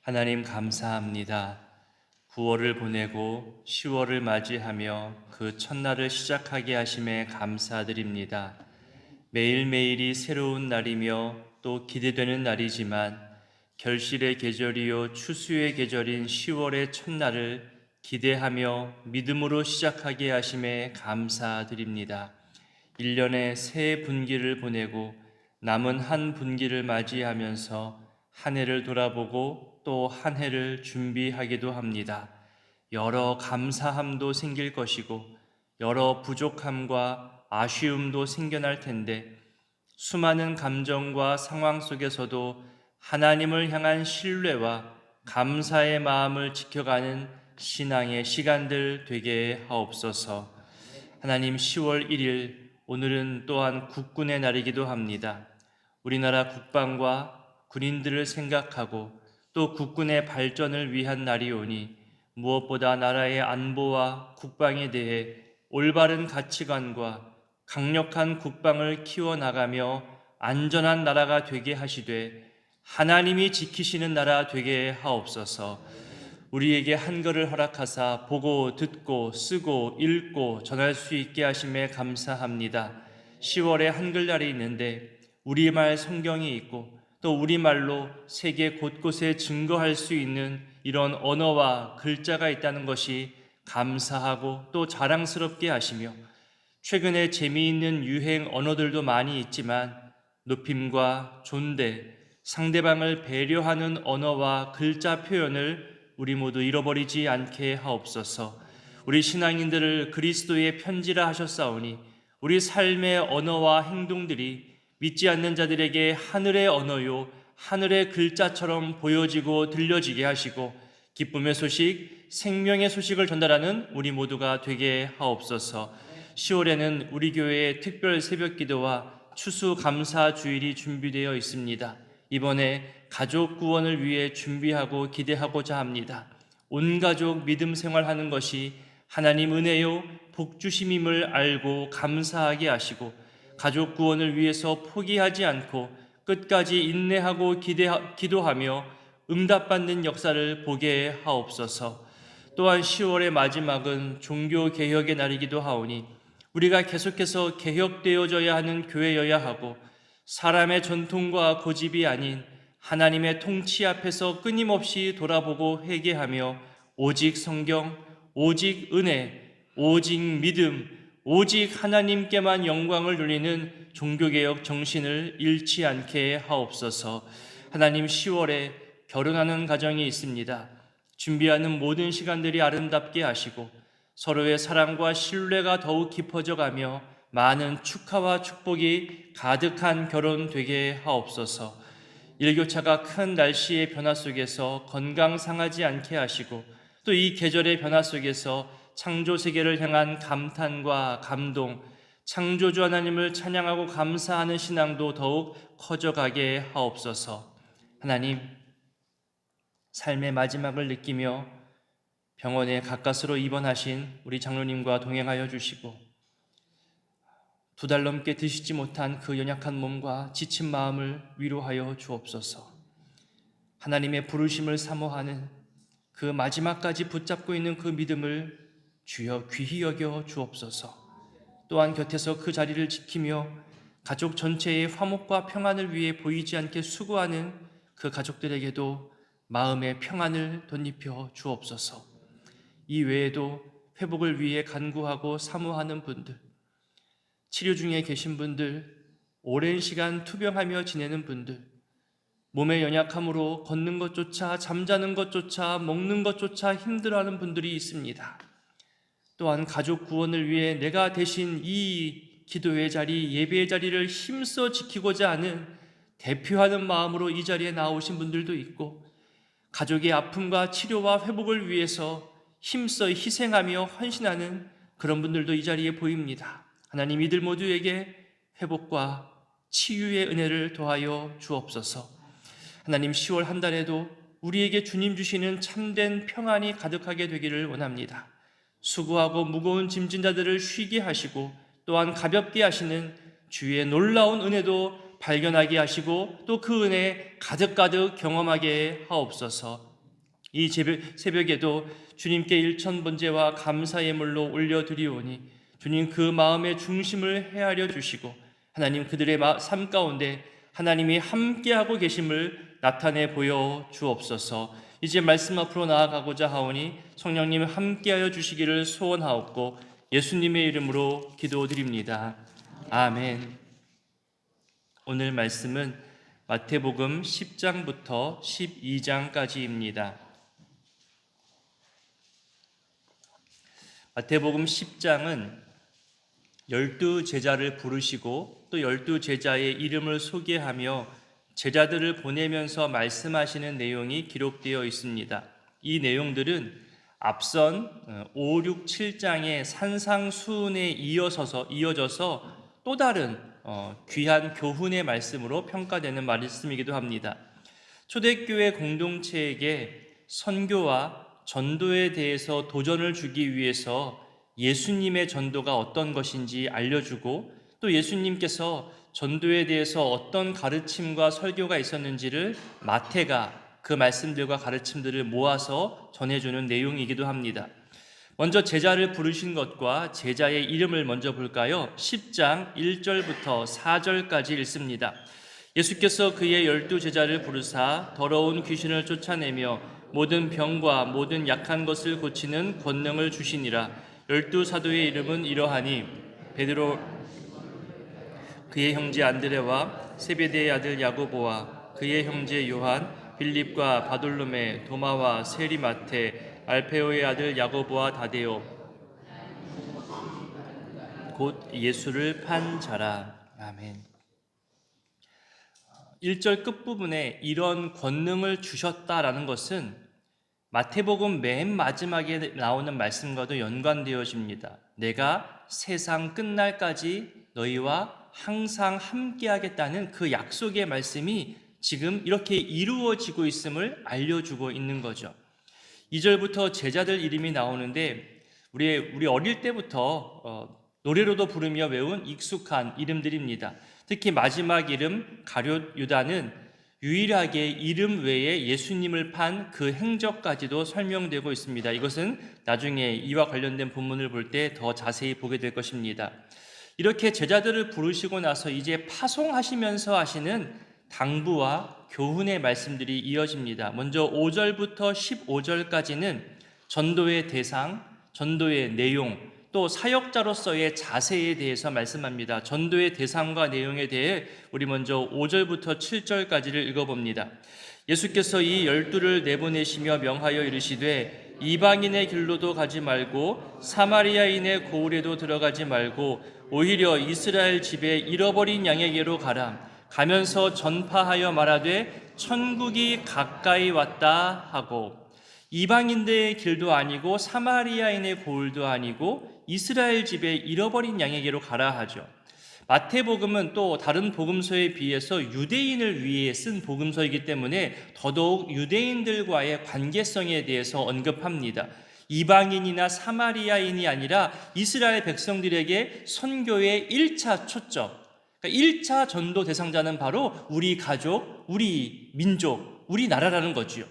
하나님 감사합니다. 9월을 보내고 10월을 맞이하며 그 첫날을 시작하게 하심에 감사드립니다. 매일매일이 새로운 날이며 또 기대되는 날이지만 결실의 계절이요 추수의 계절인 10월의 첫날을 기대하며 믿음으로 시작하게 하심에 감사드립니다. 1년의 새 분기를 보내고 남은 한 분기를 맞이하면서 한 해를 돌아보고 또 한 해를 준비하기도 합니다. 여러 감사함도 생길 것이고 여러 부족함과 아쉬움도 생겨날 텐데 수많은 감정과 상황 속에서도 하나님을 향한 신뢰와 감사의 마음을 지켜가는 신앙의 시간들 되게 하옵소서. 하나님, 10월 1일 오늘은 또한 국군의 날이기도 합니다. 우리나라 국방과 군인들을 생각하고 또 국군의 발전을 위한 날이오니 무엇보다 나라의 안보와 국방에 대해 올바른 가치관과 강력한 국방을 키워나가며 안전한 나라가 되게 하시되 하나님이 지키시는 나라 되게 하옵소서. 우리에게 한글을 허락하사 보고 듣고 쓰고 읽고 전할 수 있게 하심에 감사합니다. 10월에 한글날이 있는데 우리말 성경이 있고 또 우리말로 세계 곳곳에 증거할 수 있는 이런 언어와 글자가 있다는 것이 감사하고 또 자랑스럽게 하시며 최근에 재미있는 유행 언어들도 많이 있지만 높임과 존대, 상대방을 배려하는 언어와 글자 표현을 우리 모두 잃어버리지 않게 하옵소서. 우리 신앙인들을 그리스도의 편지라 하셨사오니 우리 삶의 언어와 행동들이 믿지 않는 자들에게 하늘의 언어요 하늘의 글자처럼 보여지고 들려지게 하시고 기쁨의 소식, 생명의 소식을 전달하는 우리 모두가 되게 하옵소서. 10월에는 우리 교회의 특별 새벽 기도와 추수 감사 주일이 준비되어 있습니다. 이번에 가족 구원을 위해 준비하고 기대하고자 합니다. 온 가족 믿음 생활하는 것이 하나님 은혜요 복 주심임을 알고 감사하게 하시고 가족 구원을 위해서 포기하지 않고 끝까지 인내하고 기도하며 응답받는 역사를 보게 하옵소서. 또한 10월의 마지막은 종교개혁의 날이기도 하오니 우리가 계속해서 개혁되어져야 하는 교회여야 하고 사람의 전통과 고집이 아닌 하나님의 통치 앞에서 끊임없이 돌아보고 회개하며 오직 성경, 오직 은혜, 오직 믿음, 오직 하나님께만 영광을 돌리는 종교개혁 정신을 잃지 않게 하옵소서. 하나님, 10월에 결혼하는 가정이 있습니다. 준비하는 모든 시간들이 아름답게 하시고 서로의 사랑과 신뢰가 더욱 깊어져 가며 많은 축하와 축복이 가득한 결혼 되게 하옵소서. 일교차가 큰 날씨의 변화 속에서 건강 상하지 않게 하시고 또 이 계절의 변화 속에서 창조 세계를 향한 감탄과 감동, 창조주 하나님을 찬양하고 감사하는 신앙도 더욱 커져가게 하옵소서. 하나님, 삶의 마지막을 느끼며 병원에 가까스로 입원하신 우리 장로님과 동행하여 주시고 2달 넘게 드시지 못한 그 연약한 몸과 지친 마음을 위로하여 주옵소서. 하나님의 부르심을 사모하는 그 마지막까지 붙잡고 있는 그 믿음을 주여 귀히 여겨 주옵소서. 또한 곁에서 그 자리를 지키며 가족 전체의 화목과 평안을 위해 보이지 않게 수고하는 그 가족들에게도 마음의 평안을 덧입혀 주옵소서. 이 외에도 회복을 위해 간구하고 사모하는 분들, 치료 중에 계신 분들, 오랜 시간 투병하며 지내는 분들, 몸의 연약함으로 걷는 것조차 잠자는 것조차 먹는 것조차 힘들어하는 분들이 있습니다. 또한 가족 구원을 위해 내가 대신 이 기도의 자리, 예배의 자리를 힘써 지키고자 하는 대표하는 마음으로 이 자리에 나오신 분들도 있고 가족의 아픔과 치료와 회복을 위해서 힘써 희생하며 헌신하는 그런 분들도 이 자리에 보입니다. 하나님, 이들 모두에게 회복과 치유의 은혜를 더하여 주옵소서. 하나님, 10월 한 달에도 우리에게 주님 주시는 참된 평안이 가득하게 되기를 원합니다. 수고하고 무거운 짐진 자들을 쉬게 하시고 또한 가볍게 하시는 주의 놀라운 은혜도 발견하게 하시고 또 그 은혜 가득가득 경험하게 하옵소서. 이 새벽에도 주님께 일천번제와 감사 예물로 올려드리오니 주님 그 마음의 중심을 헤아려 주시고 하나님 그들의 삶 가운데 하나님이 함께하고 계심을 나타내 보여 주옵소서. 이제 말씀 앞으로 나아가고자 하오니 성령님 함께하여 주시기를 소원하옵고 예수님의 이름으로 기도드립니다. 아멘. 오늘 말씀은 마태복음 10장부터 12장까지입니다. 마태복음 10장은 12제자를 부르시고 또 12제자의 이름을 소개하며 제자들을 보내면서 말씀하시는 내용이 기록되어 있습니다. 이 내용들은 앞선 5, 6, 7장의 산상수훈에 이어져서 또 다른 귀한 교훈의 말씀으로 평가되는 말씀이기도 합니다. 초대교회 공동체에게 선교와 전도에 대해서 도전을 주기 위해서 예수님의 전도가 어떤 것인지 알려주고 또 예수님께서 전도에 대해서 어떤 가르침과 설교가 있었는지를 마태가 그 말씀들과 가르침들을 모아서 전해주는 내용이기도 합니다. 먼저 제자를 부르신 것과 제자의 이름을 먼저 볼까요? 10장 1절부터 4절까지 읽습니다. 예수께서 그의 12제자를 부르사 더러운 귀신을 쫓아내며 모든 병과 모든 약한 것을 고치는 권능을 주시니라. 12사도의 이름은 이러하니 베드로, 그의 형제 안드레와 세베대의 아들 야고보와 그의 형제 요한, 빌립과 바돌로메, 도마와 세리마테, 알페오의 아들 야고보와 다데오, 곧 예수를 판 자라. 아멘. 1절 끝부분에 이런 권능을 주셨다라는 것은 마태복음 맨 마지막에 나오는 말씀과도 연관되어집니다. 내가 세상 끝날까지 너희와 항상 함께하겠다는 그 약속의 말씀이 지금 이렇게 이루어지고 있음을 알려주고 있는 거죠. 2절부터 제자들 이름이 나오는데 우리 어릴 때부터 노래로도 부르며 외운 익숙한 이름들입니다. 특히 마지막 이름 가룟 유다는 유일하게 이름 외에 예수님을 판 그 행적까지도 설명되고 있습니다. 이것은 나중에 이와 관련된 본문을 볼 때 더 자세히 보게 될 것입니다. 이렇게 제자들을 부르시고 나서 이제 파송하시면서 하시는 당부와 교훈의 말씀들이 이어집니다. 먼저 5절부터 15절까지는 전도의 대상, 전도의 내용, 또 사역자로서의 자세에 대해서 말씀합니다. 전도의 대상과 내용에 대해 우리 먼저 5절부터 7절까지를 읽어봅니다. 예수께서 이 12를 내보내시며 명하여 이르시되 이방인의 길로도 가지 말고 사마리아인의 고을에도 들어가지 말고 오히려 이스라엘 집에 잃어버린 양에게로 가라. 가면서 전파하여 말하되 천국이 가까이 왔다 하고, 이방인들의 길도 아니고 사마리아인의 고을도 아니고 이스라엘 집에 잃어버린 양에게로 가라 하죠. 마태복음은 또 다른 복음서에 비해서 유대인을 위해 쓴 복음서이기 때문에 더더욱 유대인들과의 관계성에 대해서 언급합니다. 이방인이나 사마리아인이 아니라 이스라엘 백성들에게 선교의 1차 초점, 그러니까 1차 전도 대상자는 바로 우리 가족, 우리 민족, 우리 나라라는 거지요.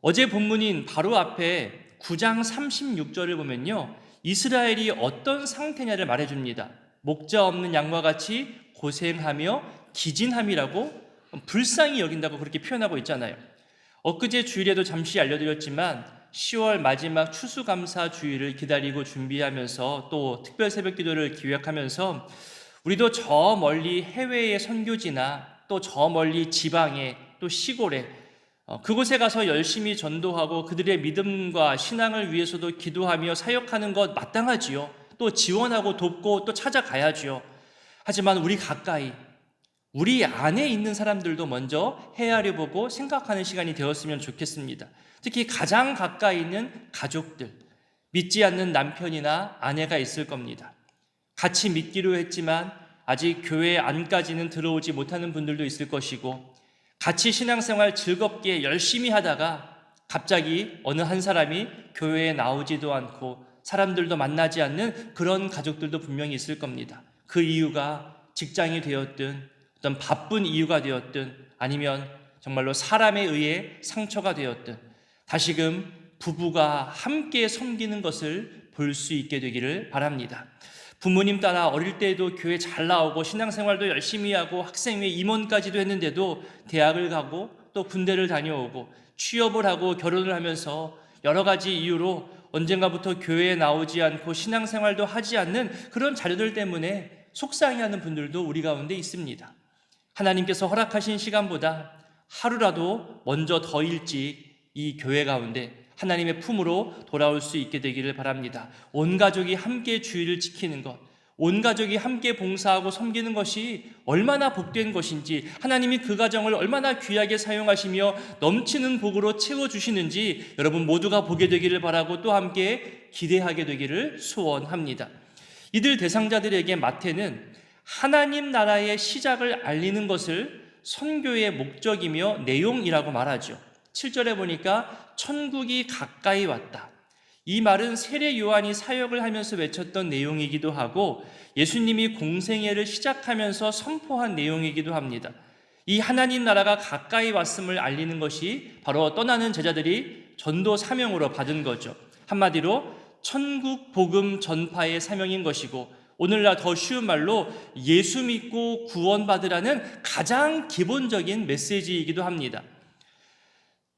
어제 본문인 바로 앞에 9장 36절을 보면요, 이스라엘이 어떤 상태냐를 말해줍니다. 목자 없는 양과 같이 고생하며 기진함이라고 불쌍히 여긴다고 그렇게 표현하고 있잖아요. 엊그제 주일에도 잠시 알려드렸지만 10월 마지막 추수감사 주일을 기다리고 준비하면서 또 특별 새벽 기도를 기획하면서 우리도 저 멀리 해외의 선교지나 또 저 멀리 지방에 또 시골에 그곳에 가서 열심히 전도하고 그들의 믿음과 신앙을 위해서도 기도하며 사역하는 것 마땅하지요. 또 지원하고 돕고 또 찾아가야지요. 하지만 우리 가까이, 우리 안에 있는 사람들도 먼저 헤아려 보고 생각하는 시간이 되었으면 좋겠습니다. 특히 가장 가까이 있는 가족들, 믿지 않는 남편이나 아내가 있을 겁니다. 같이 믿기로 했지만 아직 교회 안까지는 들어오지 못하는 분들도 있을 것이고, 같이 신앙생활 즐겁게 열심히 하다가 갑자기 어느 한 사람이 교회에 나오지도 않고 사람들도 만나지 않는 그런 가족들도 분명히 있을 겁니다. 그 이유가 직장이 되었든 어떤 바쁜 이유가 되었든 아니면 정말로 사람에 의해 상처가 되었든 다시금 부부가 함께 섬기는 것을 볼 수 있게 되기를 바랍니다. 부모님 따라 어릴 때에도 교회 잘 나오고 신앙생활도 열심히 하고 학생회 임원까지도 했는데도 대학을 가고 또 군대를 다녀오고 취업을 하고 결혼을 하면서 여러 가지 이유로 언젠가부터 교회에 나오지 않고 신앙생활도 하지 않는 그런 자녀들 때문에 속상해하는 분들도 우리 가운데 있습니다. 하나님께서 허락하신 시간보다 하루라도 먼저 더 일찍 이 교회 가운데 하나님의 품으로 돌아올 수 있게 되기를 바랍니다. 온 가족이 함께 주의를 지키는 것, 온 가족이 함께 봉사하고 섬기는 것이 얼마나 복된 것인지, 하나님이 그 가정을 얼마나 귀하게 사용하시며 넘치는 복으로 채워주시는지 여러분 모두가 보게 되기를 바라고 또 함께 기대하게 되기를 소원합니다. 이들 대상자들에게 마태는 하나님 나라의 시작을 알리는 것을 선교의 목적이며 내용이라고 말하죠. 7절에 보니까 천국이 가까이 왔다. 이 말은 세례 요한이 사역을 하면서 외쳤던 내용이기도 하고 예수님이 공생애를 시작하면서 선포한 내용이기도 합니다. 이 하나님 나라가 가까이 왔음을 알리는 것이 바로 떠나는 제자들이 전도 사명으로 받은 거죠. 한마디로 천국 복음 전파의 사명인 것이고, 오늘날 더 쉬운 말로 예수 믿고 구원받으라는 가장 기본적인 메시지이기도 합니다.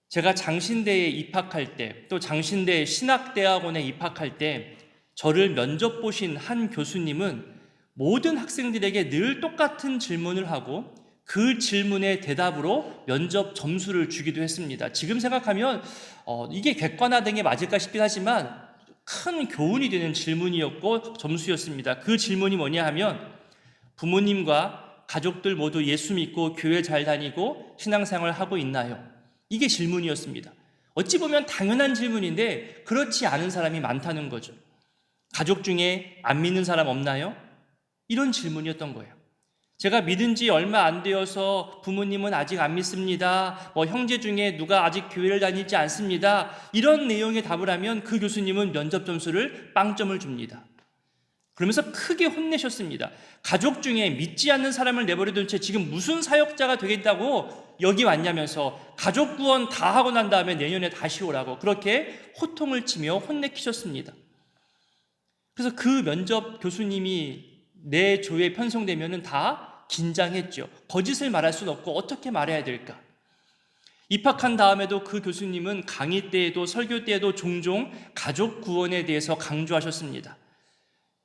제가 장신대에 입학할 때, 또 장신대 신학대학원에 입학할 때 저를 면접 보신 한 교수님은 모든 학생들에게 늘 똑같은 질문을 하고 그 질문의 대답으로 면접 점수를 주기도 했습니다. 지금 생각하면 이게 객관화된 게 맞을까 싶긴 하지만 큰 교훈이 되는 질문이었고 점수였습니다. 그 질문이 뭐냐 하면, 부모님과 가족들 모두 예수 믿고 교회 잘 다니고 신앙생활 하고 있나요? 이게 질문이었습니다. 어찌 보면 당연한 질문인데 그렇지 않은 사람이 많다는 거죠. 가족 중에 안 믿는 사람 없나요? 이런 질문이었던 거예요. 제가 믿은 지 얼마 안 되어서 부모님은 아직 안 믿습니다. 형제 중에 누가 아직 교회를 다니지 않습니다. 이런 내용의 답을 하면 그 교수님은 면접 점수를 빵점을 줍니다. 그러면서 크게 혼내셨습니다. 가족 중에 믿지 않는 사람을 내버려둔 채 지금 무슨 사역자가 되겠다고 여기 왔냐면서 가족 구원 다 하고 난 다음에 내년에 다시 오라고 그렇게 호통을 치며 혼내키셨습니다. 그래서 그 면접 교수님이 내 조에 편성되면은 다 긴장했죠. 거짓을 말할 수는 없고 어떻게 말해야 될까? 입학한 다음에도 그 교수님은 강의 때에도 설교 때에도 종종 가족 구원에 대해서 강조하셨습니다.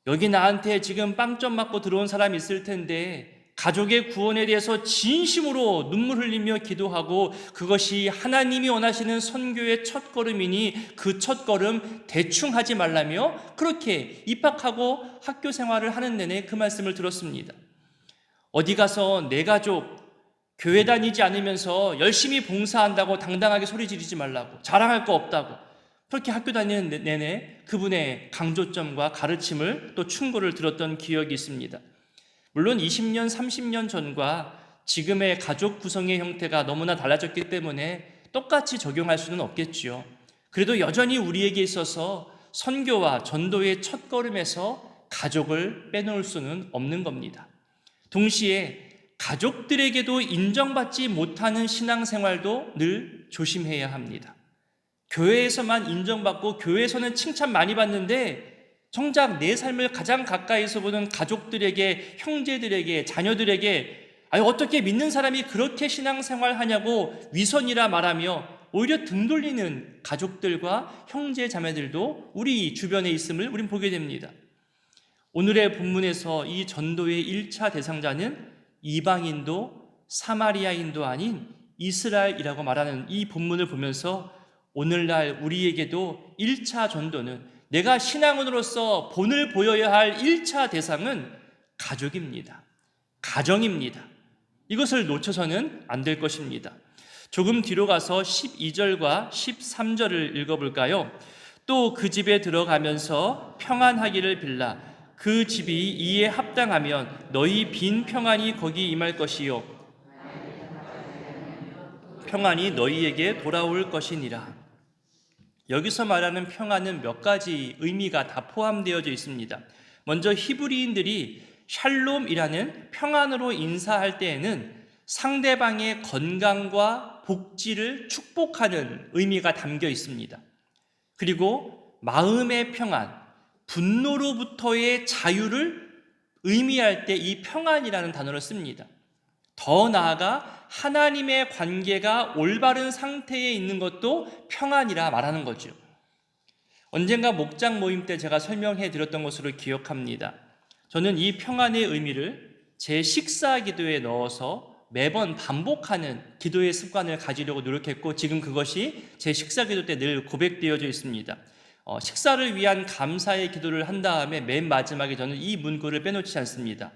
여기 나한테 지금 빵점 맞고 들어온 사람이 있을 텐데 가족의 구원에 대해서 진심으로 눈물 흘리며 기도하고 그것이 하나님이 원하시는 선교의 첫걸음이니 그 첫걸음 대충 하지 말라며 그렇게 입학하고 학교 생활을 하는 내내 그 말씀을 들었습니다. 어디 가서 내 가족 교회 다니지 않으면서 열심히 봉사한다고 당당하게 소리 지르지 말라고, 자랑할 거 없다고, 그렇게 학교 다니는 내내 그분의 강조점과 가르침을 또 충고를 들었던 기억이 있습니다. 물론 20년, 30년 전과 지금의 가족 구성의 형태가 너무나 달라졌기 때문에 똑같이 적용할 수는 없겠지요. 그래도 여전히 우리에게 있어서 선교와 전도의 첫걸음에서 가족을 빼놓을 수는 없는 겁니다. 동시에 가족들에게도 인정받지 못하는 신앙생활도 늘 조심해야 합니다. 교회에서만 인정받고 교회에서는 칭찬 많이 받는데 정작 내 삶을 가장 가까이서 보는 가족들에게, 형제들에게, 자녀들에게 어떻게 믿는 사람이 그렇게 신앙생활 하냐고 위선이라 말하며 오히려 등 돌리는 가족들과 형제 자매들도 우리 주변에 있음을 우린 보게 됩니다. 오늘의 본문에서 이 전도의 1차 대상자는 이방인도 사마리아인도 아닌 이스라엘이라고 말하는 이 본문을 보면서 오늘날 우리에게도 1차 전도는, 내가 신앙인으로서 본을 보여야 할 1차 대상은 가족입니다. 가정입니다. 이것을 놓쳐서는 안 될 것입니다. 조금 뒤로 가서 12절과 13절을 읽어볼까요? 또 그 집에 들어가면서 평안하기를 빌라. 그 집이 이에 합당하면 너희 빈 평안이 거기 임할 것이요 평안이 너희에게 돌아올 것이니라. 여기서 말하는 평안은 몇 가지 의미가 다 포함되어져 있습니다. 먼저 히브리인들이 샬롬이라는 평안으로 인사할 때에는 상대방의 건강과 복지를 축복하는 의미가 담겨 있습니다. 그리고 마음의 평안, 분노로부터의 자유를 의미할 때 이 평안이라는 단어를 씁니다. 더 나아가 하나님의 관계가 올바른 상태에 있는 것도 평안이라 말하는 거죠. 언젠가 목장 모임 때 제가 설명해 드렸던 것으로 기억합니다. 저는 이 평안의 의미를 제 식사 기도에 넣어서 매번 반복하는 기도의 습관을 가지려고 노력했고, 지금 그것이 제 식사 기도 때 늘 고백되어져 있습니다. 식사를 위한 감사의 기도를 한 다음에 맨 마지막에 저는 이 문구를 빼놓지 않습니다.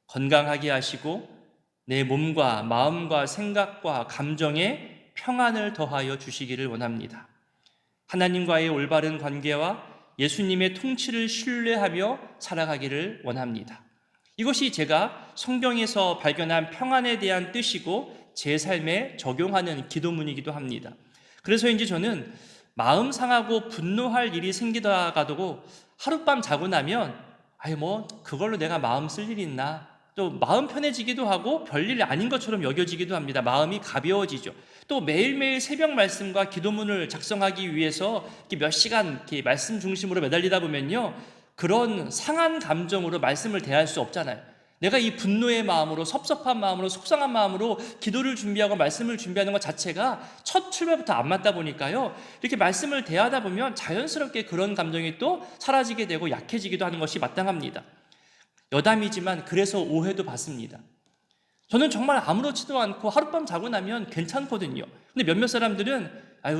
건강하게 하시고 내 몸과 마음과 생각과 감정에 평안을 더하여 주시기를 원합니다. 하나님과의 올바른 관계와 예수님의 통치를 신뢰하며 살아가기를 원합니다. 이것이 제가 성경에서 발견한 평안에 대한 뜻이고 제 삶에 적용하는 기도문이기도 합니다. 그래서인지 저는 마음 상하고 분노할 일이 생기다가도 하룻밤 자고 나면 그걸로 내가 마음 쓸 일이 있나, 또 마음 편해지기도 하고 별일 아닌 것처럼 여겨지기도 합니다. 마음이 가벼워지죠. 또 매일매일 새벽 말씀과 기도문을 작성하기 위해서 몇 시간 이렇게 말씀 중심으로 매달리다 보면요, 그런 상한 감정으로 말씀을 대할 수 없잖아요. 내가 이 분노의 마음으로, 섭섭한 마음으로, 속상한 마음으로 기도를 준비하고 말씀을 준비하는 것 자체가 첫 출발부터 안 맞다 보니까요, 이렇게 말씀을 대하다 보면 자연스럽게 그런 감정이 또 사라지게 되고 약해지기도 하는 것이 마땅합니다. 여담이지만 그래서 오해도 받습니다. 저는 정말 아무렇지도 않고 하룻밤 자고 나면 괜찮거든요. 근데 몇몇 사람들은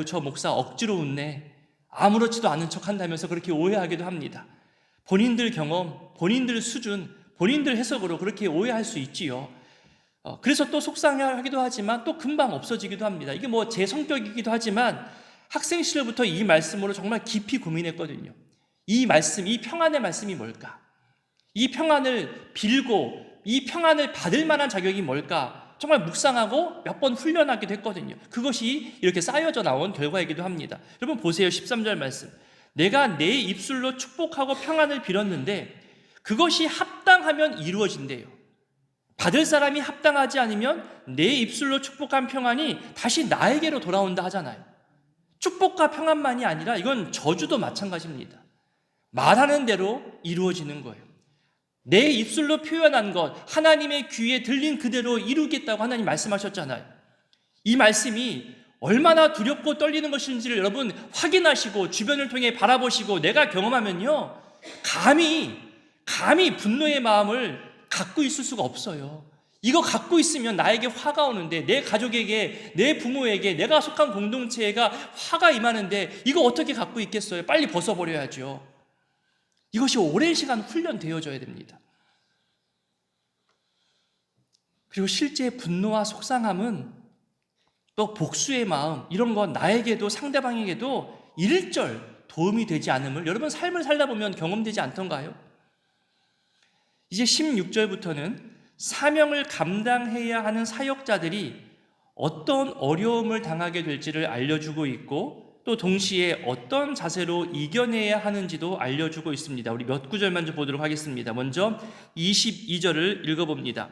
저 목사 억지로 웃네, 아무렇지도 않은 척 한다면서 그렇게 오해하기도 합니다. 본인들 경험, 본인들 수준, 본인들 해석으로 그렇게 오해할 수 있지요. 그래서 또 속상해하기도 하지만 또 금방 없어지기도 합니다. 이게 제 성격이기도 하지만 학생 시절부터 이 말씀으로 정말 깊이 고민했거든요. 이 말씀, 이 평안의 말씀이 뭘까? 이 평안을 빌고 이 평안을 받을 만한 자격이 뭘까? 정말 묵상하고 몇 번 훈련하기도 했거든요. 그것이 이렇게 쌓여져 나온 결과이기도 합니다. 여러분 보세요. 13절 말씀. 내가 내 입술로 축복하고 평안을 빌었는데 그것이 합당하면 이루어진대요. 받을 사람이 합당하지 않으면 내 입술로 축복한 평안이 다시 나에게로 돌아온다 하잖아요. 축복과 평안만이 아니라 이건 저주도 마찬가지입니다. 말하는 대로 이루어지는 거예요. 내 입술로 표현한 것, 하나님의 귀에 들린 그대로 이루겠다고 하나님 말씀하셨잖아요. 이 말씀이 얼마나 두렵고 떨리는 것인지를 여러분 확인하시고 주변을 통해 바라보시고 내가 경험하면요, 감히 분노의 마음을 갖고 있을 수가 없어요. 이거 갖고 있으면 나에게 화가 오는데, 내 가족에게, 내 부모에게, 내가 속한 공동체가 화가 임하는데 이거 어떻게 갖고 있겠어요? 빨리 벗어버려야죠. 이것이 오랜 시간 훈련되어져야 됩니다. 그리고 실제 분노와 속상함은 또 복수의 마음, 이런 건 나에게도 상대방에게도 일절 도움이 되지 않음을 여러분 삶을 살다 보면 경험되지 않던가요? 이제 16절부터는 사명을 감당해야 하는 사역자들이 어떤 어려움을 당하게 될지를 알려주고 있고, 또 동시에 어떤 자세로 이겨내야 하는지도 알려주고 있습니다. 우리 몇 구절만 좀 보도록 하겠습니다. 먼저 22절을 읽어봅니다.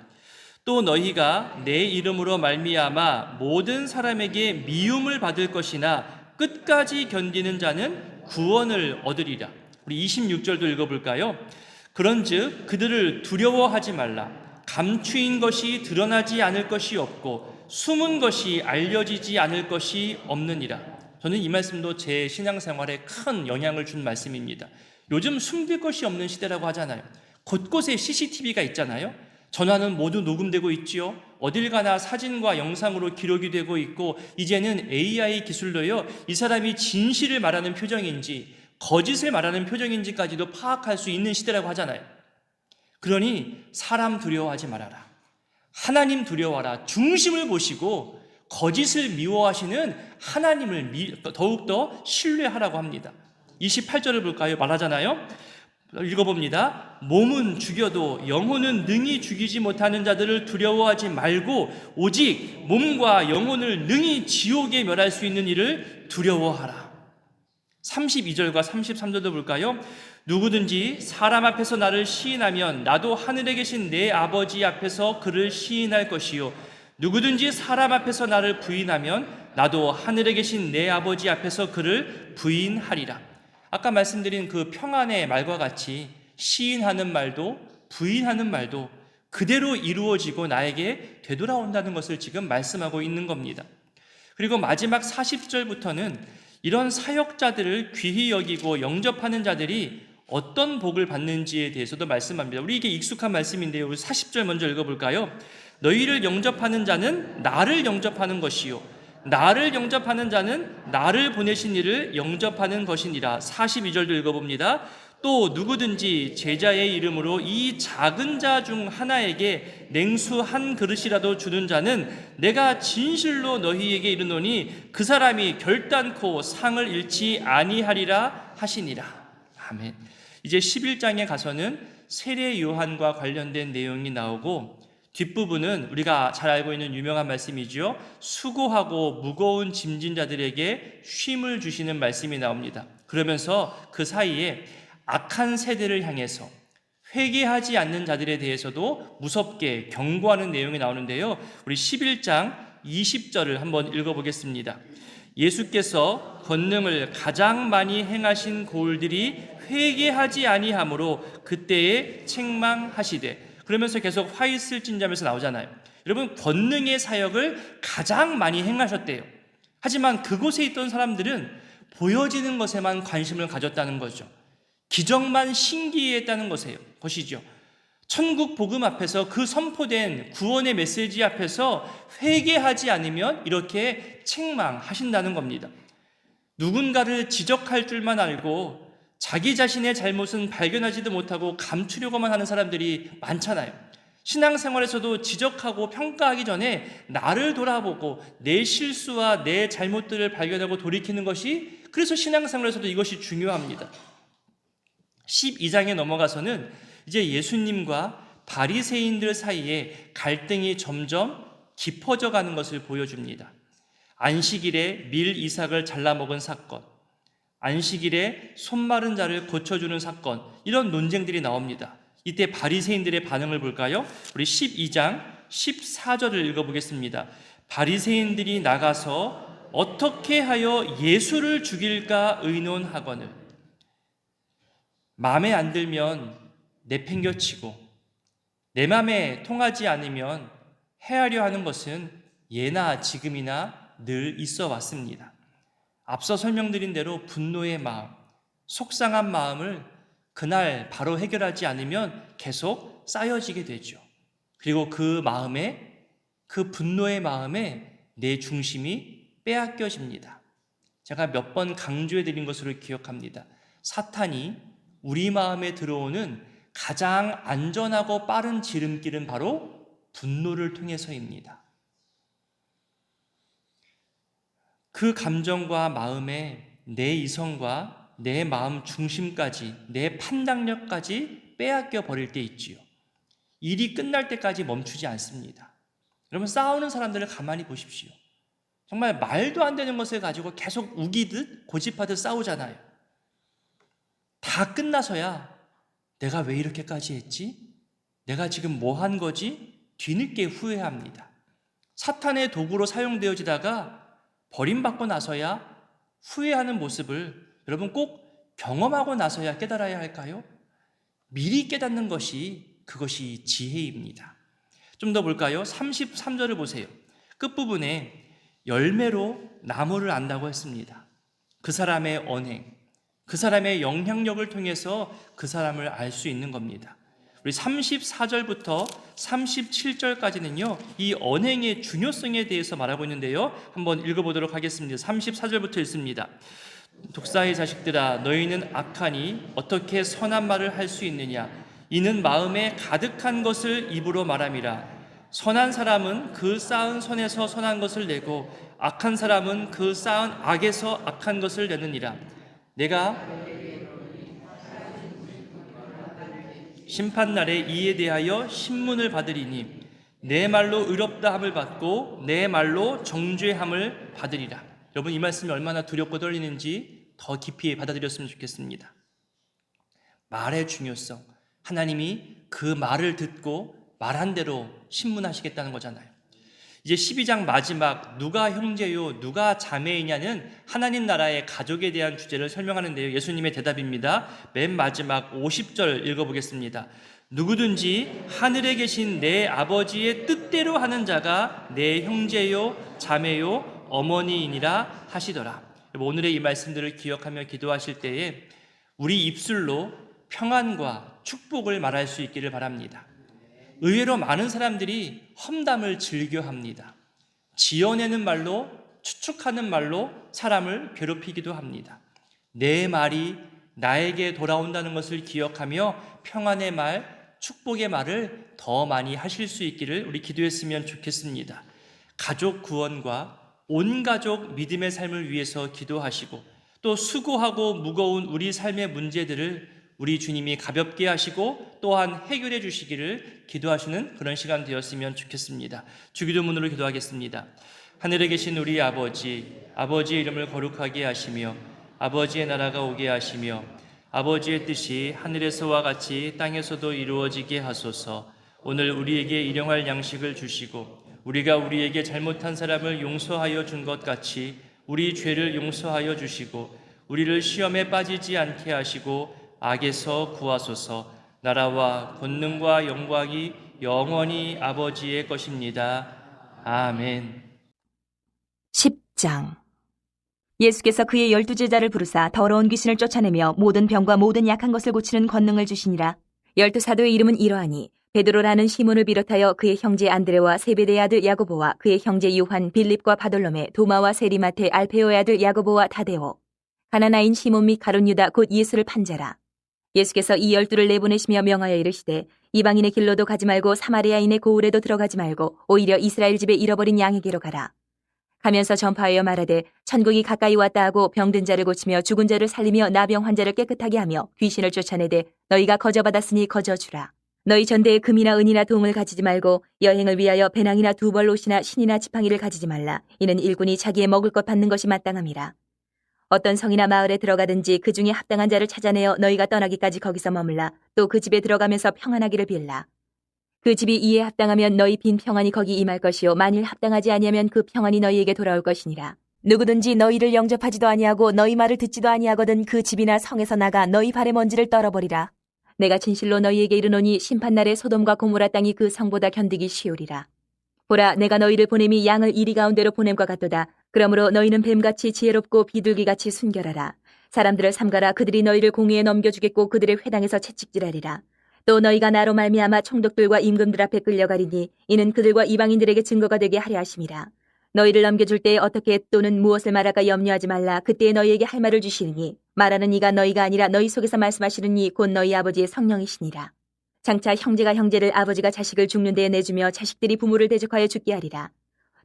또 너희가 내 이름으로 말미암아 모든 사람에게 미움을 받을 것이나 끝까지 견디는 자는 구원을 얻으리라. 우리 26절도 읽어볼까요? 그런즉 그들을 두려워하지 말라. 감추인 것이 드러나지 않을 것이 없고 숨은 것이 알려지지 않을 것이 없느니라. 저는 이 말씀도 제 신앙생활에 큰 영향을 준 말씀입니다. 요즘 숨길 것이 없는 시대라고 하잖아요. 곳곳에 CCTV가 있잖아요. 전화는 모두 녹음되고 있지요. 어딜 가나 사진과 영상으로 기록이 되고 있고, 이제는 AI 기술로요, 이 사람이 진실을 말하는 표정인지 거짓을 말하는 표정인지까지도 파악할 수 있는 시대라고 하잖아요. 그러니 사람 두려워하지 말아라. 하나님 두려워하라. 중심을 보시고 거짓을 미워하시는 하나님을 더욱더 신뢰하라고 합니다. 28절을 볼까요? 말하잖아요. 읽어봅니다. 몸은 죽여도 영혼은 능히 죽이지 못하는 자들을 두려워하지 말고 오직 몸과 영혼을 능히 지옥에 멸할 수 있는 이를 두려워하라. 32절과 33절도 볼까요? 누구든지 사람 앞에서 나를 시인하면 나도 하늘에 계신 내 아버지 앞에서 그를 시인할 것이요 누구든지 사람 앞에서 나를 부인하면 나도 하늘에 계신 내 아버지 앞에서 그를 부인하리라. 아까 말씀드린 그 평안의 말과 같이 시인하는 말도 부인하는 말도 그대로 이루어지고 나에게 되돌아온다는 것을 지금 말씀하고 있는 겁니다. 그리고 마지막 40절부터는 이런 사역자들을 귀히 여기고 영접하는 자들이 어떤 복을 받는지에 대해서도 말씀합니다. 우리 이게 익숙한 말씀인데요. 우리 40절 먼저 읽어볼까요? 너희를 영접하는 자는 나를 영접하는 것이요 나를 영접하는 자는 나를 보내신 이를 영접하는 것이니라. 42절도 읽어봅니다. 또 누구든지 제자의 이름으로 이 작은 자 중 하나에게 냉수 한 그릇이라도 주는 자는 내가 진실로 너희에게 이르노니 그 사람이 결단코 상을 잃지 아니하리라 하시니라. 아멘. 이제 11장에 가서는 세례 요한과 관련된 내용이 나오고 뒷부분은 우리가 잘 알고 있는 유명한 말씀이죠. 수고하고 무거운 짐진 자들에게 쉼을 주시는 말씀이 나옵니다. 그러면서 그 사이에 악한 세대를 향해서 회개하지 않는 자들에 대해서도 무섭게 경고하는 내용이 나오는데요. 우리 11장 20절을 한번 읽어보겠습니다. 예수께서 권능을 가장 많이 행하신 고을들이 회개하지 아니하므로 그때에 책망하시되, 그러면서 계속 화 있을 찐자면서 나오잖아요. 여러분, 권능의 사역을 가장 많이 행하셨대요. 하지만 그곳에 있던 사람들은 보여지는 것에만 관심을 가졌다는 거죠. 기적만 신기했다는 것이죠. 천국 복음 앞에서 그 선포된 구원의 메시지 앞에서 회개하지 않으면 이렇게 책망하신다는 겁니다. 누군가를 지적할 줄만 알고 자기 자신의 잘못은 발견하지도 못하고 감추려고만 하는 사람들이 많잖아요. 신앙생활에서도 지적하고 평가하기 전에 나를 돌아보고 내 실수와 내 잘못들을 발견하고 돌이키는 것이, 그래서 신앙생활에서도 이것이 중요합니다. 12장에 넘어가서는 이제 예수님과 바리새인들 사이에 갈등이 점점 깊어져 가는 것을 보여줍니다. 안식일에 밀 이삭을 잘라먹은 사건, 안식일에 손 마른 자를 고쳐주는 사건, 이런 논쟁들이 나옵니다. 이때 바리새인들의 반응을 볼까요? 우리 12장 14절을 읽어보겠습니다. 바리새인들이 나가서 어떻게 하여 예수를 죽일까 의논하거늘 마음에 안 들면 내팽겨치고 내 마음에 통하지 않으면 해하려 하는 것은 예나 지금이나 늘 있어 왔습니다. 앞서 설명드린 대로 분노의 마음, 속상한 마음을 그날 바로 해결하지 않으면 계속 쌓여지게 되죠. 그리고 그 마음에, 그 분노의 마음에 내 중심이 빼앗겨집니다. 제가 몇 번 강조해 드린 것으로 기억합니다. 사탄이 우리 마음에 들어오는 가장 안전하고 빠른 지름길은 바로 분노를 통해서입니다. 그 감정과 마음에 내 이성과 내 마음 중심까지, 내 판단력까지 빼앗겨 버릴 때 있지요. 일이 끝날 때까지 멈추지 않습니다. 여러분, 싸우는 사람들을 가만히 보십시오. 정말 말도 안 되는 것을 가지고 계속 우기듯 고집하듯 싸우잖아요. 다 끝나서야 내가 왜 이렇게까지 했지? 내가 지금 뭐 한 거지? 뒤늦게 후회합니다. 사탄의 도구로 사용되어지다가 버림받고 나서야 후회하는 모습을 여러분 꼭 경험하고 나서야 깨달아야 할까요? 미리 깨닫는 것이, 그것이 지혜입니다. 좀 더 볼까요? 33절을 보세요. 끝부분에 열매로 나무를 안다고 했습니다. 그 사람의 언행, 그 사람의 영향력을 통해서 그 사람을 알 수 있는 겁니다. 우리 34절부터 37절까지는요, 이 언행의 중요성에 대해서 말하고 있는데요. 한번 읽어보도록 하겠습니다. 34절부터 읽습니다. 독사의 자식들아, 너희는 악하니 어떻게 선한 말을 할 수 있느냐? 이는 마음에 가득한 것을 입으로 말함이라. 선한 사람은 그 쌓은 손에서 선한 것을 내고 악한 사람은 그 쌓은 악에서 악한 것을 내느니라. 내가 심판날에 이에 대하여 신문을 받으리니 내 말로 의롭다 함을 받고 내 말로 정죄함을 받으리라. 여러분, 이 말씀이 얼마나 두렵고 떨리는지 더 깊이 받아들였으면 좋겠습니다. 말의 중요성, 하나님이 그 말을 듣고 말한 대로 신문하시겠다는 거잖아요. 이제 12장 마지막 누가 형제요 누가 자매이냐는 하나님 나라의 가족에 대한 주제를 설명하는데요. 예수님의 대답입니다. 맨 마지막 50절 읽어보겠습니다. 누구든지 하늘에 계신 내 아버지의 뜻대로 하는 자가 내 형제요 자매요 어머니이니라 하시더라. 오늘의 이 말씀들을 기억하며 기도하실 때에 우리 입술로 평안과 축복을 말할 수 있기를 바랍니다. 의외로 많은 사람들이 험담을 즐겨합니다. 지어내는 말로, 추측하는 말로 사람을 괴롭히기도 합니다. 내 말이 나에게 돌아온다는 것을 기억하며 평안의 말, 축복의 말을 더 많이 하실 수 있기를 우리 기도했으면 좋겠습니다. 가족 구원과 온 가족 믿음의 삶을 위해서 기도하시고 또 수고하고 무거운 우리 삶의 문제들을 우리 주님이 가볍게 하시고 또한 해결해 주시기를 기도하시는 그런 시간 되었으면 좋겠습니다. 주기도문으로 기도하겠습니다. 하늘에 계신 우리 아버지, 아버지의 이름을 거룩하게 하시며 아버지의 나라가 오게 하시며 아버지의 뜻이 하늘에서와 같이 땅에서도 이루어지게 하소서. 오늘 우리에게 일용할 양식을 주시고 우리가 우리에게 잘못한 사람을 용서하여 준 것 같이 우리 죄를 용서하여 주시고 우리를 시험에 빠지지 않게 하시고 악에서 구하소서. 나라와 권능과 영광이 영원히 아버지의 것입니다. 아멘. 10장. 예수께서 그의 12제자를 부르사 더러운 귀신을 쫓아내며 모든 병과 모든 약한 것을 고치는 권능을 주시니라. 12사도의 이름은 이러하니 베드로라는 시몬을 비롯하여 그의 형제 안드레와 세베대의 아들 야고보와 그의 형제 요한, 빌립과 바돌로메, 도마와 세리마테, 알페오의 아들 야고보와 다데오, 가나나인 시몬 및 가룟 유다 곧 예수를 판 자라. 예수께서 이 12를 내보내시며 명하여 이르시되 이방인의 길로도 가지 말고 사마리아인의 고을에도 들어가지 말고 오히려 이스라엘 집에 잃어버린 양에게로 가라. 가면서 전파하여 말하되 천국이 가까이 왔다 하고 병든 자를 고치며 죽은 자를 살리며 나병 환자를 깨끗하게 하며 귀신을 쫓아내되 너희가 거저받았으니 거저주라. 너희 전대에 금이나 은이나 동을 가지지 말고 여행을 위하여 배낭이나 두벌 옷이나 신이나 지팡이를 가지지 말라. 이는 일꾼이 자기의 먹을 것 받는 것이 마땅함이라. 어떤 성이나 마을에 들어가든지 그 중에 합당한 자를 찾아내어 너희가 떠나기까지 거기서 머물라. 또 그 집에 들어가면서 평안하기를 빌라. 그 집이 이에 합당하면 너희 빈 평안이 거기 임할 것이요 만일 합당하지 아니하면 그 평안이 너희에게 돌아올 것이니라. 누구든지 너희를 영접하지도 아니하고 너희 말을 듣지도 아니하거든 그 집이나 성에서 나가 너희 발의 먼지를 떨어버리라. 내가 진실로 너희에게 이르노니 심판날에 소돔과 고모라 땅이 그 성보다 견디기 쉬우리라. 보라, 내가 너희를 보냄이 양을 이리 가운데로 보냄과 같도다. 그러므로 너희는 뱀같이 지혜롭고 비둘기같이 순결하라. 사람들을 삼가라. 그들이 너희를 공의에 넘겨주겠고 그들의 회당에서 채찍질하리라. 또 너희가 나로 말미암아 총독들과 임금들 앞에 끌려가리니 이는 그들과 이방인들에게 증거가 되게 하려 하심이라. 너희를 넘겨줄 때에 어떻게 또는 무엇을 말할까 염려하지 말라. 그때에 너희에게 할 말을 주시리니 말하는 이가 너희가 아니라 너희 속에서 말씀하시는 이 곧 너희 아버지의 성령이시니라. 장차 형제가 형제를 아버지가 자식을 죽는 데에 내주며 자식들이 부모를 대적하여 죽게 하리라.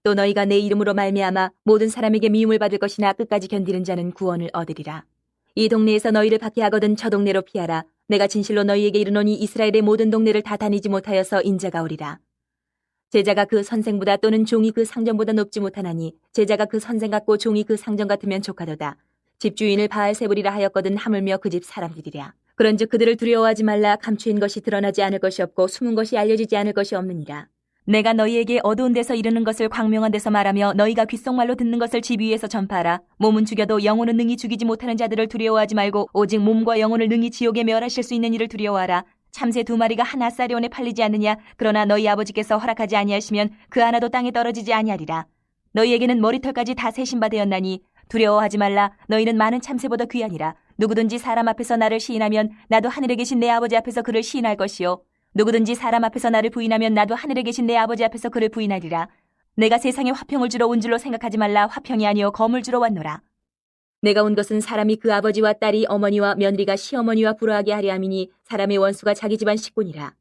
또 너희가 내 이름으로 말미암아 모든 사람에게 미움을 받을 것이나 끝까지 견디는 자는 구원을 얻으리라. 이 동네에서 너희를 박해하거든 저 동네로 피하라. 내가 진실로 너희에게 이르노니 이스라엘의 모든 동네를 다 다니지 못하여서 인자가 오리라. 제자가 그 선생보다 또는 종이 그 상전보다 높지 못하나니 제자가 그 선생 같고 종이 그 상전 같으면 족하도다. 집주인을 바알세불이라 하였거든 하물며 그 집 사람들이랴. 그런즉 그들을 두려워하지 말라. 감추인 것이 드러나지 않을 것이 없고 숨은 것이 알려지지 않을 것이 없느니라. 내가 너희에게 어두운 데서 이르는 것을 광명한 데서 말하며 너희가 귓속말로 듣는 것을 집 위에서 전파하라. 몸은 죽여도 영혼은 능히 죽이지 못하는 자들을 두려워하지 말고 오직 몸과 영혼을 능히 지옥에 멸하실 수 있는 이를 두려워하라. 참새 2마리가 한 아사리온에 팔리지 않느냐. 그러나 너희 아버지께서 허락하지 아니하시면 그 하나도 땅에 떨어지지 아니하리라. 너희에게는 머리털까지 다 세신 바 되었나니 두려워하지 말라. 너희는 많은 참새보다 귀하니라. 누구든지 사람 앞에서 나를 시인하면 나도 하늘에 계신 내 아버지 앞에서 그를 시인할 것이요 누구든지 사람 앞에서 나를 부인하면 나도 하늘에 계신 내 아버지 앞에서 그를 부인하리라. 내가 세상에 화평을 주러 온 줄로 생각하지 말라. 화평이 아니요 검을 주러 왔노라. 내가 온 것은 사람이 그 아버지와 딸이 어머니와 며느리가 시어머니와 불화하게 하려 함이니 사람의 원수가 자기 집안 식구니라.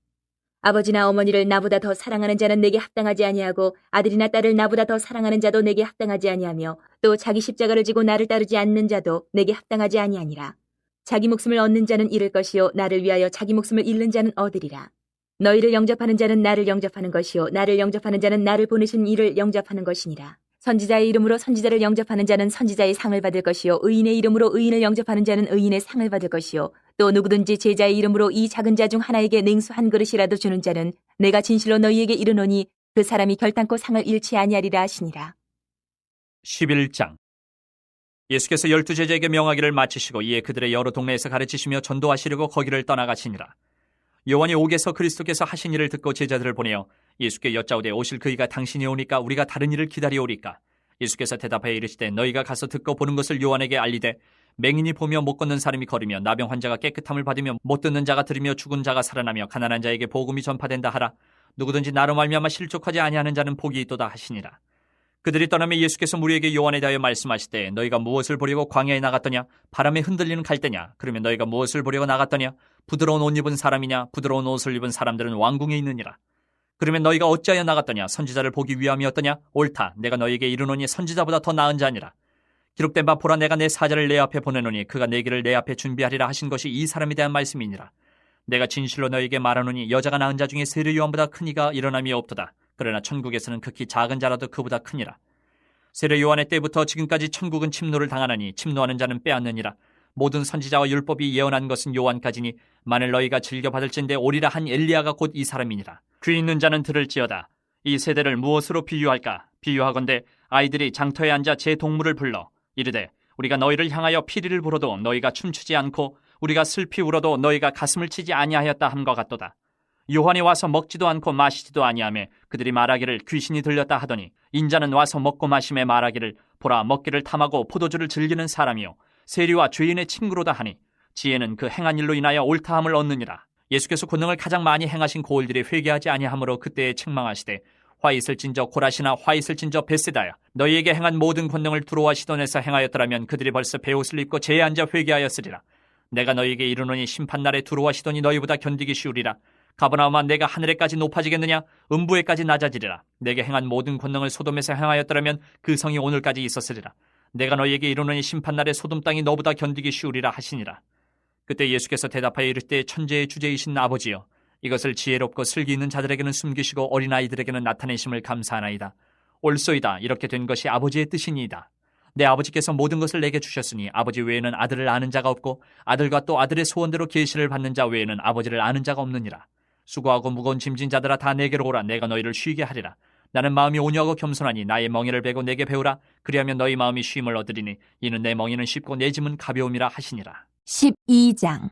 아버지나 어머니를 나보다 더 사랑하는 자는 내게 합당하지 아니하고 아들이나 딸을 나보다 더 사랑하는 자도 내게 합당하지 아니하며 또 자기 십자가를 지고 나를 따르지 않는 자도 내게 합당하지 아니하니라. 자기 목숨을 얻는 자는 잃을 것이요 나를 위하여 자기 목숨을 잃는 자는 얻으리라. 너희를 영접하는 자는 나를 영접하는 것이요 나를 영접하는 자는 나를 보내신 이를 영접하는 것이니라. 선지자의 이름으로 선지자를 영접하는 자는 선지자의 상을 받을 것이요 의인의 이름으로 의인을 영접하는 자는 의인의 상을 받을 것이요 또 누구든지 제자의 이름으로 이 작은 자 중 하나에게 냉수 한 그릇이라도 주는 자는 내가 진실로 너희에게 이르노니 그 사람이 결단코 상을 잃지 아니하리라 하시니라. 11장. 예수께서 12제자에게 명하기를 마치시고 이에 그들의 여러 동네에서 가르치시며 전도하시려고 거기를 떠나가시니라. 요한이 옥에서 그리스도께서 하신 일을 듣고 제자들을 보내어 예수께 여짜오되 오실 그이가 당신이 오니까 우리가 다른 일을 기다리오리까? 예수께서 대답하여 이르시되 너희가 가서 듣고 보는 것을 요한에게 알리되 맹인이 보며 못 걷는 사람이 걸으며 나병 환자가 깨끗함을 받으며 못 듣는 자가 들으며 죽은 자가 살아나며 가난한 자에게 복음이 전파된다 하라. 누구든지 나로 말미암아 실족하지 아니하는 자는 복이 있도다 하시니라. 그들이 떠나며 예수께서 무리에게 요한에 대하여 말씀하시되 너희가 무엇을 보려고 광야에 나갔더냐? 바람에 흔들리는 갈대냐? 그러면 너희가 무엇을 보려고 나갔더냐? 부드러운 옷 입은 사람이냐? 부드러운 옷을 입은 사람들은 왕궁에 있느니라. 그러면 너희가 어찌하여 나갔더냐? 선지자를 보기 위함이었더냐? 옳다. 내가 너희에게 이르노니 선지자보다 더 나은 자니라. 기록된 바 보라 내가 내 사자를 내 앞에 보내노니 그가 내 길을 내 앞에 준비하리라 하신 것이 이 사람에 대한 말씀이니라. 내가 진실로 너희에게 말하노니 여자가 낳은 자 중에 세례 요한보다 큰 이가 일어남이 없도다. 그러나 천국에서는 극히 작은 자라도 그보다 크니라. 세례 요한의 때부터 지금까지 천국은 침노를 당하나니 침노하는 자는 빼앗느니라. 모든 선지자와 율법이 예언한 것은 요한까지니 만일 너희가 즐겨받을진대 오리라 한 엘리야가 곧 이 사람이니라. 귀 있는 자는 들을지어다. 이 세대를 무엇으로 비유할까? 비유하건대 아이들이 장터에 앉아 제 동물을 불러 이르되 우리가 너희를 향하여 피리를 불어도 너희가 춤추지 않고 우리가 슬피 울어도 너희가 가슴을 치지 아니하였다 함과 같도다. 요한이 와서 먹지도 않고 마시지도 아니하며 그들이 말하기를 귀신이 들렸다 하더니 인자는 와서 먹고 마심에 말하기를 보라 먹기를 탐하고 포도주를 즐기는 사람이요 세리와 죄인의 친구로다 하니 지혜는 그 행한 일로 인하여 옳다함을 얻느니라. 예수께서 권능을 가장 많이 행하신 고을들이 회개하지 아니하므로 그때에 책망하시되 화 있을진저 고라시나 화 있을진저 베세다야 너희에게 행한 모든 권능을 두로와 시돈에서 행하였더라면 그들이 벌써 베옷을 입고 제에 앉아 회개하였으리라. 내가 너희에게 이르노니 심판날에 두로와 시돈이 너희보다 견디기 쉬우리라. 가버나움아 내가 하늘에까지 높아지겠느냐? 음부에까지 낮아지리라. 내게 행한 모든 권능을 소돔에서 행하였더라면 그 성이 오늘까지 있었으리라. 내가 너희에게 이르노니 심판날에 소돔 땅이 너보다 견디기 쉬우리라 하시니라. 그때 예수께서 대답하여 이르시되 천재의 주제이신 아버지여 이것을 지혜롭고 슬기 있는 자들에게는 숨기시고 어린아이들에게는 나타내심을 감사하나이다. 옳소이다. 이렇게 된 것이 아버지의 뜻이니이다. 내 아버지께서 모든 것을 내게 주셨으니 아버지 외에는 아들을 아는 자가 없고 아들과 또 아들의 소원대로 계시를 받는 자 외에는 아버지를 아는 자가 없느니라. 수고하고 무거운 짐진 자들아 다 내게로 오라. 내가 너희를 쉬게 하리라. 나는 마음이 온유하고 겸손하니 나의 멍에를 베고 내게 배우라. 그리하면 너희 마음이 쉼을 얻으리니 이는 내 멍에는 쉽고 내 짐은 가벼움이라 하시니라. 12장.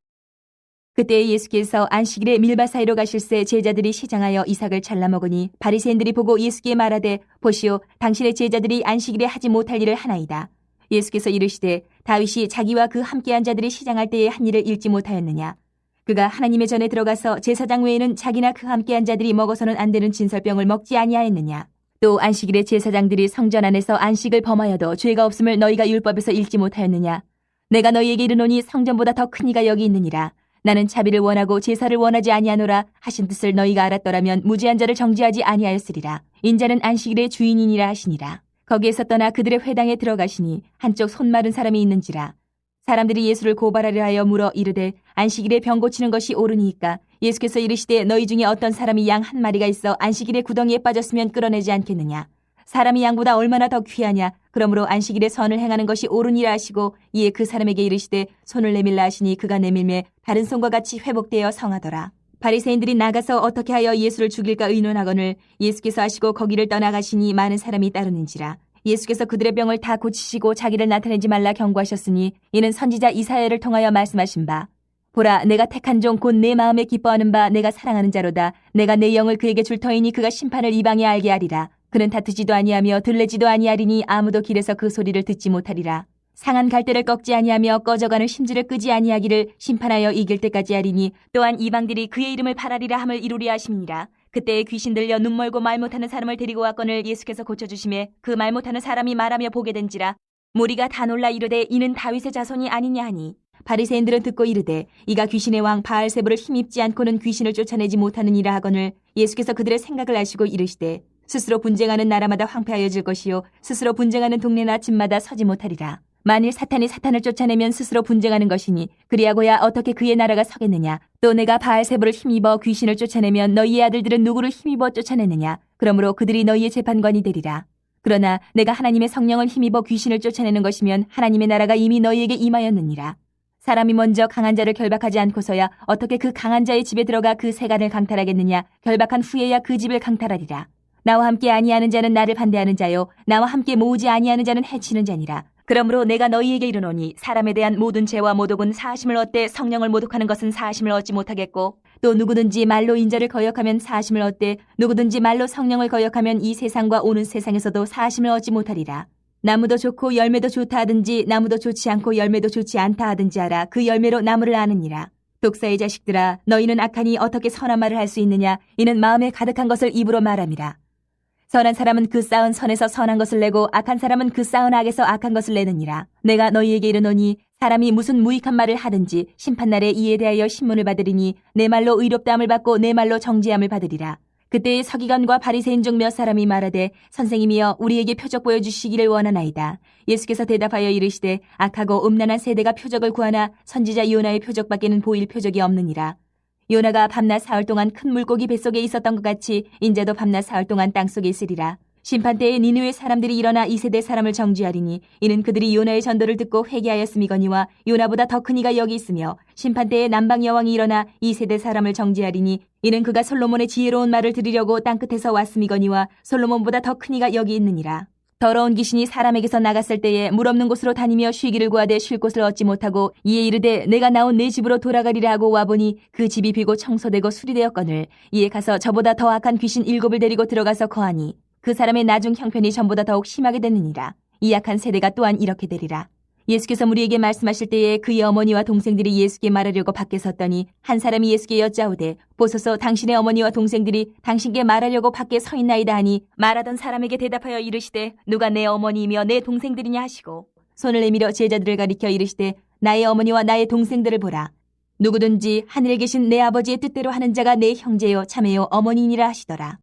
그때 예수께서 안식일에 밀밭 사이로 가실새 제자들이 시장하여 이삭을 잘라 먹으니 바리새인들이 보고 예수께 말하되 보시오 당신의 제자들이 안식일에 하지 못할 일을 하나이다. 예수께서 이르시되 다윗이 자기와 그 함께한 자들이 시장할 때에 한 일을 잃지 못하였느냐. 그가 하나님의 전에 들어가서 제사장 외에는 자기나 그 함께한 자들이 먹어서는 안 되는 진설병을 먹지 아니하였느냐. 또 안식일에 제사장들이 성전 안에서 안식을 범하여도 죄가 없음을 너희가 율법에서 읽지 못하였느냐. 내가 너희에게 이르노니 성전보다 더 큰 이가 여기 있느니라. 나는 자비를 원하고 제사를 원하지 아니하노라 하신 뜻을 너희가 알았더라면 무죄한 자를 정죄하지 아니하였으리라. 인자는 안식일의 주인이니라 하시니라. 거기에서 떠나 그들의 회당에 들어가시니 한쪽 손 마른 사람이 있는지라. 사람들이 예수를 고발하려 하여 물어 이르되 안식일에 병 고치는 것이 옳으니이까. 예수께서 이르시되 너희 중에 어떤 사람이 양 한 마리가 있어 안식일에 구덩이에 빠졌으면 끌어내지 않겠느냐. 사람이 양보다 얼마나 더 귀하냐. 그러므로 안식일에 선을 행하는 것이 옳으니라 하시고 이에 그 사람에게 이르시되 손을 내밀라 하시니 그가 내밀매 다른 손과 같이 회복되어 성하더라. 바리새인들이 나가서 어떻게 하여 예수를 죽일까 의논하거늘 예수께서 하시고 거기를 떠나가시니 많은 사람이 따르는지라. 예수께서 그들의 병을 다 고치시고 자기를 나타내지 말라 경고하셨으니 이는 선지자 이사야를 통하여 말씀하신 바 보라 내가 택한 종 곧 내 마음에 기뻐하는 바 내가 사랑하는 자로다. 내가 내 영을 그에게 줄 터이니 그가 심판을 이방에 알게 하리라. 그는 다투지도 아니하며 들레지도 아니하리니 아무도 길에서 그 소리를 듣지 못하리라. 상한 갈대를 꺾지 아니하며 꺼져가는 심지를 끄지 아니하기를 심판하여 이길 때까지 하리니 또한 이방들이 그의 이름을 바라리라 함을 이루리라 하심이니라. 그때에 귀신 들려 눈 멀고 말 못하는 사람을 데리고 왔거늘 예수께서 고쳐주심에 그 말 못하는 사람이 말하며 보게 된지라. 무리가 다 놀라 이르되 이는 다윗의 자손이 아니냐 하니 바리새인들은 듣고 이르되 이가 귀신의 왕 바알세불을 힘입지 않고는 귀신을 쫓아내지 못하느니라 하거늘 예수께서 그들의 생각을 아시고 이르시되 스스로 분쟁하는 나라마다 황폐하여질 것이요 스스로 분쟁하는 동네나 집마다 서지 못하리라. 만일 사탄이 사탄을 쫓아내면 스스로 분쟁하는 것이니 그리하고야 어떻게 그의 나라가 서겠느냐. 또 내가 바알세불을 힘입어 귀신을 쫓아내면 너희의 아들들은 누구를 힘입어 쫓아내느냐. 그러므로 그들이 너희의 재판관이 되리라. 그러나 내가 하나님의 성령을 힘입어 귀신을 쫓아내는 것이면 하나님의 나라가 이미 너희에게 임하였느니라. 사람이 먼저 강한 자를 결박하지 않고서야 어떻게 그 강한 자의 집에 들어가 그 세간을 강탈하겠느냐. 결박한 후에야 그 집을 강탈하리라. 나와 함께 아니하는 자는 나를 반대하는 자요 나와 함께 모으지 아니하는 자는 해치는 자니라. 그러므로 내가 너희에게 이르노니 사람에 대한 모든 죄와 모독은 사심을 얻되 성령을 모독하는 것은 사심을 얻지 못하겠고 또 누구든지 말로 인자를 거역하면 사심을 얻되 누구든지 말로 성령을 거역하면 이 세상과 오는 세상에서도 사심을 얻지 못하리라. 나무도 좋고 열매도 좋다 하든지 나무도 좋지 않고 열매도 좋지 않다 하든지 알아. 그 열매로 나무를 아느니라. 독사의 자식들아, 너희는 악하니 어떻게 선한 말을 할 수 있느냐? 이는 마음에 가득한 것을 입으로 말함이라. 선한 사람은 그 쌓은 선에서 선한 것을 내고 악한 사람은 그 쌓은 악에서 악한 것을 내느니라. 내가 너희에게 이르노니 사람이 무슨 무익한 말을 하든지 심판날에 이에 대하여 신문을 받으리니 내 말로 의롭다함을 받고 내 말로 정죄함을 받으리라. 그때의 서기관과 바리새인 중 몇 사람이 말하되 선생님이여 우리에게 표적 보여주시기를 원하나이다. 예수께서 대답하여 이르시되 악하고 음란한 세대가 표적을 구하나 선지자 요나의 표적밖에는 보일 표적이 없느니라. 요나가 밤낮 사흘 동안 큰 물고기 뱃속에 있었던 것 같이 인자도 밤낮 사흘 동안 땅속에 있으리라. 심판때에 니느웨 사람들이 일어나 이 세대 사람을 정죄하리니 이는 그들이 요나의 전도를 듣고 회개하였음이거니와 요나보다 더 큰 이가 여기 있으며 심판때에 남방 여왕이 일어나 이 세대 사람을 정죄하리니 이는 그가 솔로몬의 지혜로운 말을 들으려고 땅끝에서 왔음이거니와 솔로몬보다 더 큰 이가 여기 있느니라. 더러운 귀신이 사람에게서 나갔을 때에 물 없는 곳으로 다니며 쉬기를 구하되 쉴 곳을 얻지 못하고 이에 이르되 내가 나온 내 집으로 돌아가리라 하고 와보니 그 집이 비고 청소되고 수리되었거늘 이에 가서 저보다 더 악한 귀신 7을 데리고 들어가서 거하니 그 사람의 나중 형편이 전보다 더욱 심하게 되느니라. 이 악한 세대가 또한 이렇게 되리라. 예수께서 우리에게 말씀하실 때에 그의 어머니와 동생들이 예수께 말하려고 밖에 섰더니 한 사람이 예수께 여짜오되 보소서 당신의 어머니와 동생들이 당신께 말하려고 밖에 서 있나이다 하니 말하던 사람에게 대답하여 이르시되 누가 내 어머니이며 내 동생들이냐 하시고 손을 내밀어 제자들을 가리켜 이르시되 나의 어머니와 나의 동생들을 보라. 누구든지 하늘에 계신 내 아버지의 뜻대로 하는 자가 내 형제요 자매요 어머니니라 하시더라.